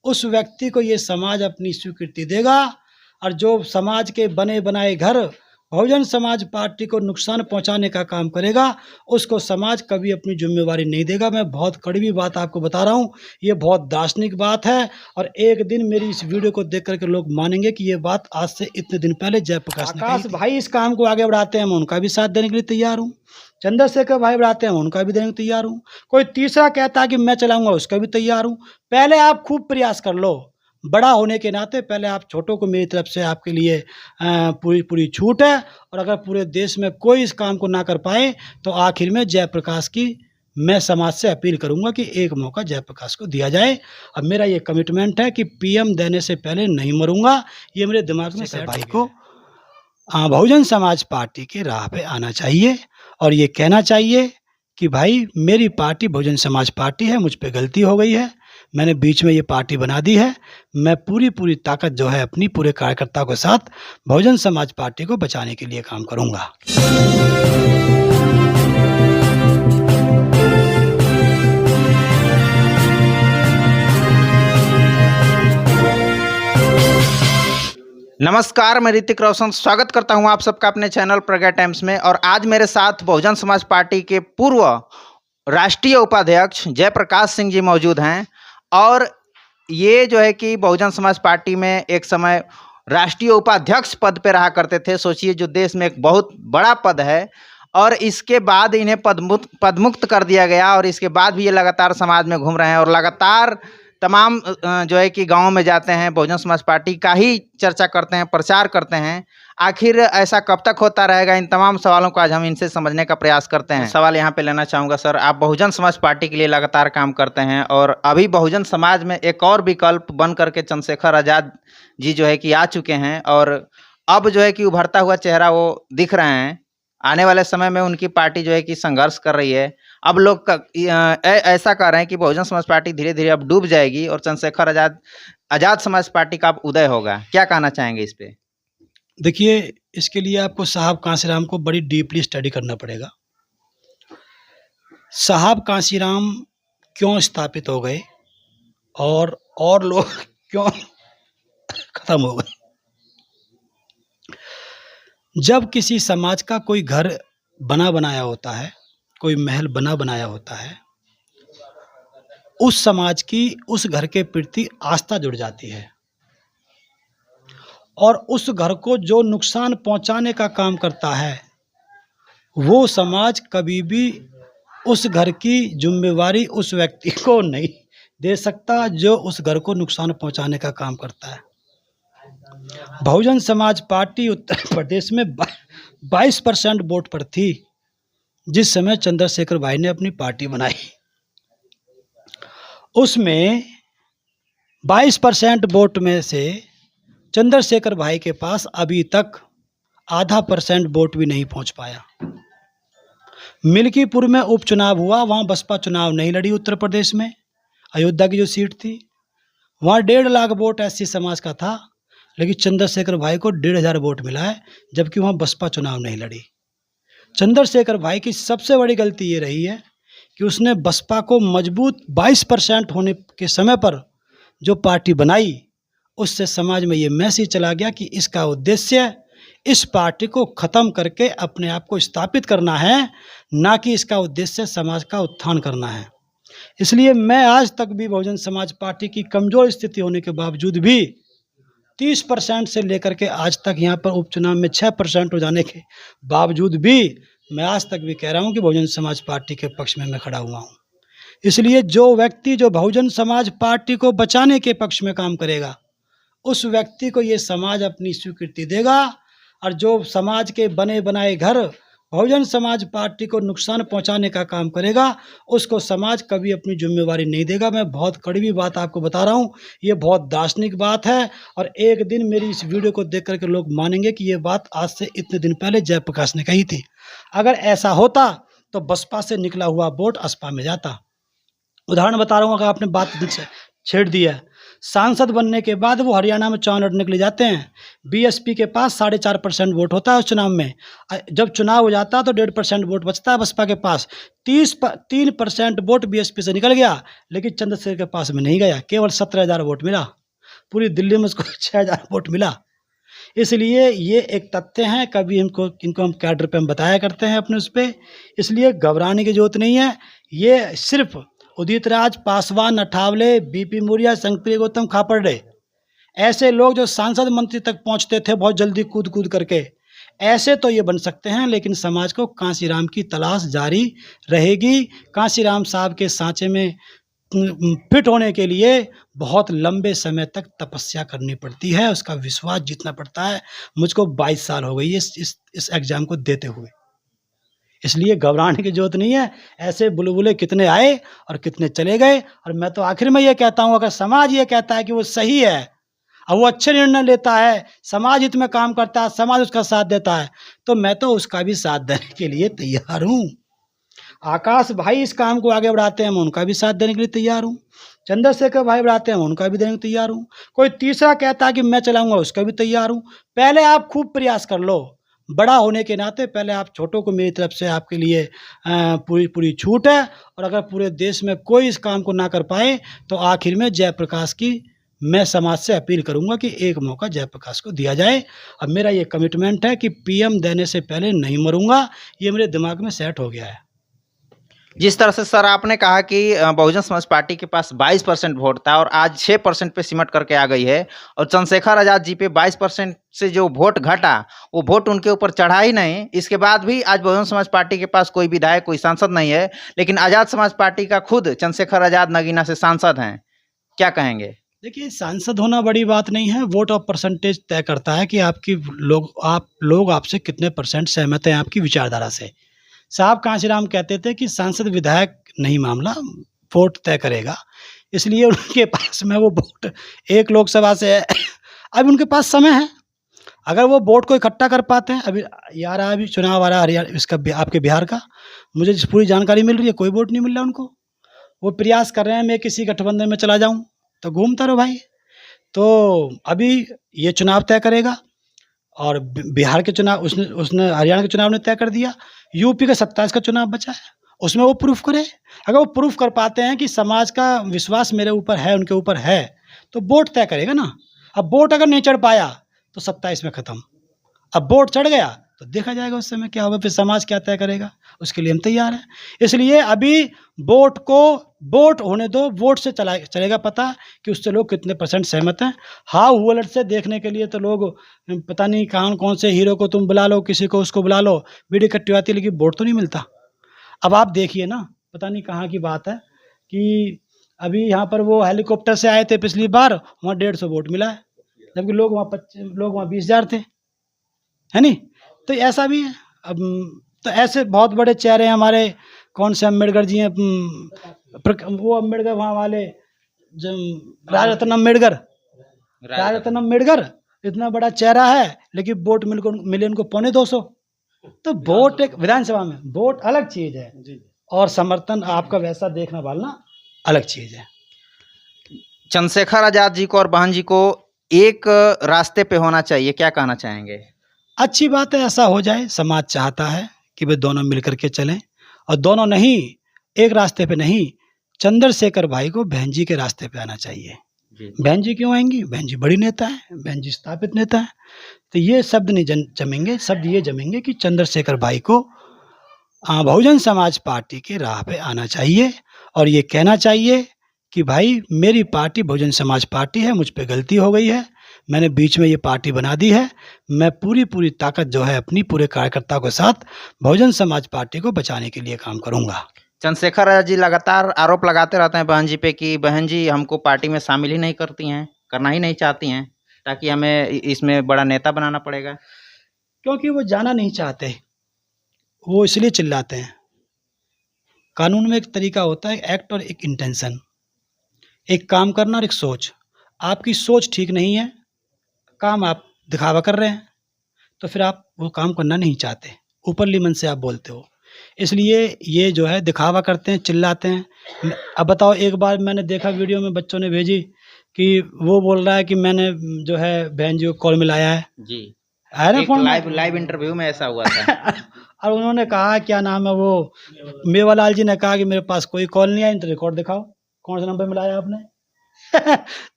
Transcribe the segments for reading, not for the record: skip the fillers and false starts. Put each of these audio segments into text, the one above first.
उस व्यक्ति को ये समाज अपनी स्वीकृति देगा, और जो समाज के बने बनाए घर बहुजन समाज पार्टी को नुकसान पहुंचाने का काम करेगा, उसको समाज कभी अपनी जिम्मेवारी नहीं देगा। मैं बहुत कड़वी बात आपको बता रहा हूँ, ये बहुत दार्शनिक बात है, और एक दिन मेरी इस वीडियो को देख करके लोग मानेंगे कि ये बात आज से इतने दिन पहले जयप्रकाश ने कही थी। भाई इस काम को आगे बढ़ाते हैं, मैं उनका भी साथ देने के लिए तैयार हूँ। चंद्रशेखर भाई बढ़ाते हैं, उनका भी देने के लिए तैयार हूँ। कोई तीसरा कहता है कि मैं चलाऊंगा, उसका भी तैयार हूँ। पहले आप खूब प्रयास कर लो, बड़ा होने के नाते पहले आप छोटों को मेरी तरफ से आपके लिए पूरी पूरी छूट है। और अगर पूरे देश में कोई इस काम को ना कर पाए तो आखिर में जयप्रकाश की मैं समाज से अपील करूंगा कि एक मौका जयप्रकाश को दिया जाए। अब मेरा ये कमिटमेंट है कि पीएम देने से पहले नहीं मरूंगा, ये मेरे दिमाग में सेट भाई को बहुजन समाज पार्टी के राह पे आना चाहिए और ये कहना चाहिए कि भाई मेरी पार्टी बहुजन समाज पार्टी है, मुझ पे गलती हो गई है, मैंने बीच में ये पार्टी बना दी है। मैं पूरी ताकत जो है अपनी पूरे कार्यकर्ताओं के साथ बहुजन समाज पार्टी को बचाने के लिए काम करूंगा। नमस्कार, मैं ऋतिक रोशन स्वागत करता हूं आप सबका अपने चैनल प्रज्ञा टाइम्स में। और आज मेरे साथ बहुजन समाज पार्टी के पूर्व राष्ट्रीय उपाध्यक्ष जयप्रकाश सिंह जी मौजूद हैं। और ये जो है कि बहुजन समाज पार्टी में एक समय राष्ट्रीय उपाध्यक्ष पद पे रहा करते थे। सोचिए, जो देश में एक बहुत बड़ा पद है, और इसके बाद इन्हें पदमुक्त कर दिया गया। और इसके बाद भी ये लगातार समाज में घूम रहे हैं और लगातार तमाम जो है कि गाँव में जाते हैं, बहुजन समाज पार्टी का ही चर्चा करते हैं, प्रचार करते हैं। आखिर ऐसा कब तक होता रहेगा? इन तमाम सवालों को आज हम इनसे समझने का प्रयास करते हैं। सवाल यहाँ पे लेना चाहूँगा सर, आप बहुजन समाज पार्टी के लिए लगातार काम करते हैं और अभी बहुजन समाज में एक और विकल्प बन करके चंद्रशेखर आज़ाद जी जो है कि आ चुके हैं, और अब जो है कि उभरता हुआ चेहरा वो दिख रहे हैं। आने वाले समय में उनकी पार्टी जो है कि संघर्ष कर रही है। अब लोग ऐसा कह रहे हैं कि बहुजन समाज पार्टी धीरे धीरे अब डूब जाएगी और चंद्रशेखर आज़ाद समाज पार्टी का अब उदय होगा। क्या कहना चाहेंगे इस पे? देखिए, इसके लिए आपको साहब कांशीराम को बड़ी डीपली स्टडी करना पड़ेगा। साहब कांशीराम क्यों स्थापित हो गए और लोग क्यों खत्म हो गए। जब किसी समाज का कोई घर बना बनाया होता है, कोई महल बना बनाया होता है, उस समाज की उस घर के प्रति आस्था जुड़ जाती है, और उस घर को जो नुकसान पहुंचाने का काम करता है, वो समाज कभी भी उस घर की जिम्मेवारी उस व्यक्ति को नहीं दे सकता जो उस घर को नुकसान पहुंचाने का काम करता है। बहुजन समाज पार्टी उत्तर प्रदेश में 22% वोट पर थी जिस समय चंद्रशेखर भाई ने अपनी पार्टी बनाई। उसमें 22% वोट में से चंद्रशेखर भाई के पास अभी तक आधा % वोट भी नहीं पहुंच पाया। मिल्कीपुर में उपचुनाव हुआ, वहां बसपा चुनाव नहीं लड़ी। उत्तर प्रदेश में अयोध्या की जो सीट थी, वहां 1.5 लाख वोट एससी समाज का था, लेकिन चंद्रशेखर भाई को 1,500 वोट मिला है, जबकि वहां बसपा चुनाव नहीं लड़ी। चंद्रशेखर भाई की सबसे बड़ी गलती ये रही है कि उसने बसपा को मजबूत 22% होने के समय पर जो पार्टी बनाई, उससे समाज में ये मैसेज चला गया कि इसका उद्देश्य इस पार्टी को ख़त्म करके अपने आप को स्थापित करना है, ना कि इसका उद्देश्य समाज का उत्थान करना है। इसलिए मैं आज तक भी बहुजन समाज पार्टी की कमज़ोर स्थिति होने के बावजूद भी 30% से लेकर के आज तक यहाँ पर उपचुनाव में 6% हो जाने के बावजूद भी मैं आज तक भी कह रहा हूँ कि बहुजन समाज पार्टी के पक्ष में मैं खड़ा हुआ हूँ। इसलिए जो व्यक्ति जो बहुजन समाज पार्टी को बचाने के पक्ष में काम करेगा, उस व्यक्ति को ये समाज अपनी स्वीकृति देगा, और जो समाज के बने बनाए घर बहुजन समाज पार्टी को नुकसान पहुंचाने का काम करेगा, उसको समाज कभी अपनी जिम्मेवारी नहीं देगा। मैं बहुत कड़वी बात आपको बता रहा हूँ, ये बहुत दार्शनिक बात है, और एक दिन मेरी इस वीडियो को देख करके लोग मानेंगे कि ये बात आज से इतने दिन पहले जयप्रकाश ने कही थी। अगर ऐसा होता तो बसपा से निकला हुआ वोट असपा में जाता। उदाहरण बता रहा हूँ, अगर आपने बात छेड़ दी है सांसद बनने के बाद वो हरियाणा में चुनाव लड़ने के लिए जाते हैं। बीएसपी के पास 4.5% वोट होता है उस चुनाव में। जब चुनाव हो जाता है तो 1.5% वोट बचता है बसपा के पास। 3% वोट बीएसपी से निकल गया, लेकिन चंद्रशेखर के पास में नहीं गया, केवल 17,000 वोट मिला। पूरी दिल्ली में उसको 6,000 वोट मिला। इसलिए ये एक तथ्य है, कभी इनको हम कैडर पे हम बताया करते हैं अपने उस पर। इसलिए घबराने की जरूरत नहीं है। ये सिर्फ उदित राज, पासवान, अठावले, बीपी मौर्य, संगप्रिय गौतम, खापर्डे, ऐसे लोग जो सांसद मंत्री तक पहुंचते थे बहुत जल्दी कूद कूद करके, ऐसे तो ये बन सकते हैं, लेकिन समाज को कांशीराम की तलाश जारी रहेगी। कांशीराम साहब के सांचे में फिट होने के लिए बहुत लंबे समय तक तपस्या करनी पड़ती है, उसका विश्वास जीतना पड़ता है। मुझको 22 साल हो गई इस एग्ज़ाम को देते हुए, इसलिए घबराने की जरूरत नहीं है। ऐसे बुलबुले कितने आए और कितने चले गए। और मैं तो आखिर में ये कहता हूँ, अगर समाज ये कहता है कि वो सही है और वो अच्छे निर्णय लेता है, समाज हित में काम करता है, समाज उसका साथ देता है, तो मैं तो उसका भी साथ देने के लिए तैयार हूँ। आकाश भाई इस काम को आगे बढ़ाते हैं, मैं उनका भी साथ देने के लिए तैयार हूँ। चंद्रशेखर भाई बढ़ाते हैं, मैं उनका भी देने को तैयार हूँ। कोई तीसरा कहता है कि मैं चलाऊंगा, उसका भी तैयार हूँ। पहले आप खूब प्रयास कर लो, बड़ा होने के नाते पहले आप छोटों को, मेरी तरफ से आपके लिए पूरी छूट है। और अगर पूरे देश में कोई इस काम को ना कर पाए तो आखिर में जयप्रकाश की मैं समाज से अपील करूंगा कि एक मौका जयप्रकाश को दिया जाए। अब मेरा ये कमिटमेंट है कि पीएम देने से पहले नहीं मरूंगा, ये मेरे दिमाग में सेट हो गया है। जिस तरह से सर आपने कहा कि बहुजन समाज पार्टी के पास 22% वोट था और आज 6% पे सिमट करके आ गई है, और चंद्रशेखर आजाद जी पे 22% से जो वोट घटा वो वोट उनके ऊपर चढ़ा ही नहीं। इसके बाद भी आज बहुजन समाज पार्टी के पास कोई विधायक, कोई सांसद नहीं है, लेकिन आजाद समाज पार्टी का खुद चंद्रशेखर आजाद नगीना से सांसद हैं। क्या कहेंगे? देखिए, सांसद होना बड़ी बात नहीं है, वोट और परसेंटेज तय करता है कि आपकी लोग आपसे कितने परसेंट सहमत हैं आपकी विचारधारा से। साहब कांशीराम कहते थे कि सांसद विधायक नहीं मामला, वोट तय करेगा। इसलिए उनके पास में वो वोट एक लोकसभा से है। अभी उनके पास समय है, अगर वो वोट को इकट्ठा कर पाते हैं। अभी चुनाव आ रहा है हरियाणा, इसका आपके बिहार का, मुझे जिस पूरी जानकारी मिल रही है कोई वोट नहीं मिल रहा उनको। वो प्रयास कर रहे हैं मैं किसी गठबंधन में चला जाऊँ, तो घूमता रहो भाई। तो अभी ये चुनाव तय करेगा, और बिहार के चुनाव उसने हरियाणा के चुनाव ने तय कर दिया। यूपी का 27 का चुनाव बचा है, उसमें वो प्रूफ करे। अगर वो प्रूफ कर पाते हैं कि समाज का विश्वास मेरे ऊपर है, उनके ऊपर है, तो वोट तय करेगा ना। अब वोट अगर नहीं चढ़ पाया तो 27 में ख़त्म। अब वोट चढ़ गया तो देखा जाएगा उस समय क्या होगा, फिर समाज क्या तय करेगा, उसके लिए हम तैयार हैं। इसलिए अभी वोट होने दो, वोट से चलेगा पता कि उससे लोग कितने परसेंट सहमत हैं। हाँ, हुलट से देखने के लिए तो लोग पता नहीं कौन से हीरो को तुम बुला लो, किसी को उसको बुला लो, वीडियो इकट्ठी आती, लेकिन वोट तो नहीं मिलता। अब आप देखिए ना, पता नहीं कहाँ की बात है कि अभी यहाँ पर वो हेलीकॉप्टर से आए थे पिछली बार, वहाँ 150 वोट मिला है, जबकि लोग वहाँ 20,000 थे, है नहीं। तो ऐसा भी है। अब तो ऐसे बहुत बड़े चेहरे हैं हमारे, कौन से अम्बेडकर जी हैं, वो अम्बेडकर वहाँ वाले जो राजरत्नम अम्बेडकर, इतना बड़ा चेहरा है, लेकिन वोट मिले उनको 250। तो वोट एक विधानसभा में वोट अलग चीज़ है, और समर्थन आपका वैसा देखना पालना अलग चीज़ है। चंद्रशेखर आजाद जी को और बहन जी को एक रास्ते पे होना चाहिए, क्या कहना चाहेंगे? अच्छी बात है, ऐसा हो जाए। समाज चाहता है कि वे दोनों मिलकर के चलें, और दोनों नहीं, एक रास्ते पे नहीं, चंद्रशेखर भाई को बहन जी के रास्ते पे आना चाहिए। बहन जी क्यों आएंगी? बहन जी बड़ी नेता है, बहन जी स्थापित नेता है। तो ये शब्द नहीं जमेंगे, शब्द ये जमेंगे कि चंद्रशेखर भाई को बहुजन समाज पार्टी के राह पे आना चाहिए, और ये कहना चाहिए कि भाई मेरी पार्टी बहुजन समाज पार्टी है, मुझ पे गलती हो गई है, मैंने बीच में ये पार्टी बना दी है, मैं पूरी ताकत जो है अपनी पूरे कार्यकर्ताओं के साथ बहुजन समाज पार्टी को बचाने के लिए काम करूंगा। चंद्रशेखर आजाद जी लगातार आरोप लगाते रहते हैं बहन जी पे कि बहन जी हमको पार्टी में शामिल ही नहीं करती हैं, करना ही नहीं चाहती हैं, ताकि हमें इसमें बड़ा नेता बनाना पड़ेगा। क्योंकि वो जाना नहीं चाहते, वो इसलिए चिल्लाते हैं। कानून में एक तरीका होता है, एक्ट और एक इंटेंशन, एक काम करना और एक सोच। आपकी सोच ठीक नहीं है, काम आप दिखावा कर रहे हैं, तो फिर आप वो काम करना नहीं चाहते, ऊपरली मन से आप बोलते हो। इसलिए ये जो है दिखावा करते हैं, चिल्लाते हैं। अब बताओ, एक बार मैंने देखा वीडियो में बच्चों ने भेजी कि वो बोल रहा है कि मैंने जो है बहन जी को कॉल मिलाया है, जी है ना एक फोन में। लाइव इंटरव्यू में ऐसा हुआ था। और उन्होंने कहा क्या नाम है वो, मेवालाल जी ने कहा कि मेरे पास कोई कॉल नहीं आई, तो रिकॉर्ड दिखाओ कौन सा नंबर मिलाया आपने।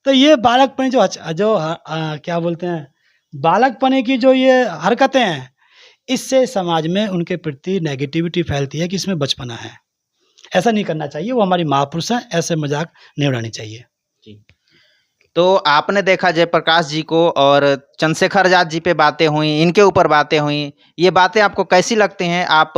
तो ये बालकपन जो क्या बोलते हैं, बालकपने की जो ये हरकतें हैं, इससे समाज में उनके प्रति नेगेटिविटी फैलती है कि इसमें बचपना है। ऐसा नहीं करना चाहिए, वो हमारी महापुरुष है, ऐसे मजाक नहीं उड़ानी चाहिए। जी तो आपने देखा जयप्रकाश जी को और चंद्रशेखर आजाद जी पे बातें हुई, इनके ऊपर बातें हुई, ये बातें आपको कैसी लगती हैं? आप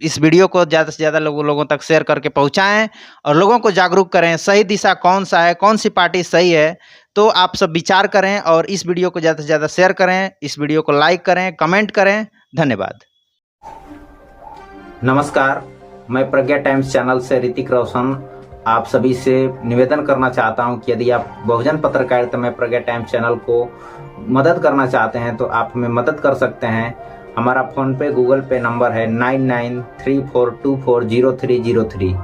इस वीडियो को ज़्यादा से ज़्यादा लोगों तक शेयर करके पहुंचाएं और लोगों को जागरूक करें, सही दिशा कौन सा है, कौन सी पार्टी सही है। तो आप सब विचार करें और इस वीडियो को ज़्यादा से ज़्यादा शेयर करें, इस वीडियो को लाइक करें, कमेंट करें। धन्यवाद। नमस्कार, मैं प्रज्ञा टाइम्स चैनल से ऋतिक रोशन आप सभी से निवेदन करना चाहता हूं कि यदि आप बहुजन पत्रकारिता में प्रज्ञा टाइम्स चैनल को मदद करना चाहते हैं तो आप हमें मदद कर सकते हैं। हमारा फ़ोन पे गूगल पे नंबर है 9934240303।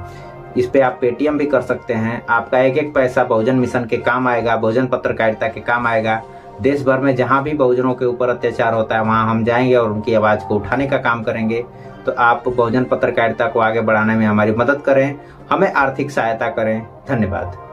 इस पे आप पेटीएम भी कर सकते हैं। आपका एक एक पैसा बहुजन मिशन के काम आएगा, बहुजन पत्रकारिता के काम आएगा। देश भर में जहाँ भी बहुजनों के ऊपर अत्याचार होता है वहाँ हम जाएंगे और उनकी आवाज़ को उठाने का काम करेंगे। तो आप बहुजन पत्रकारिता को आगे बढ़ाने में हमारी मदद करें, हमें आर्थिक सहायता करें। धन्यवाद।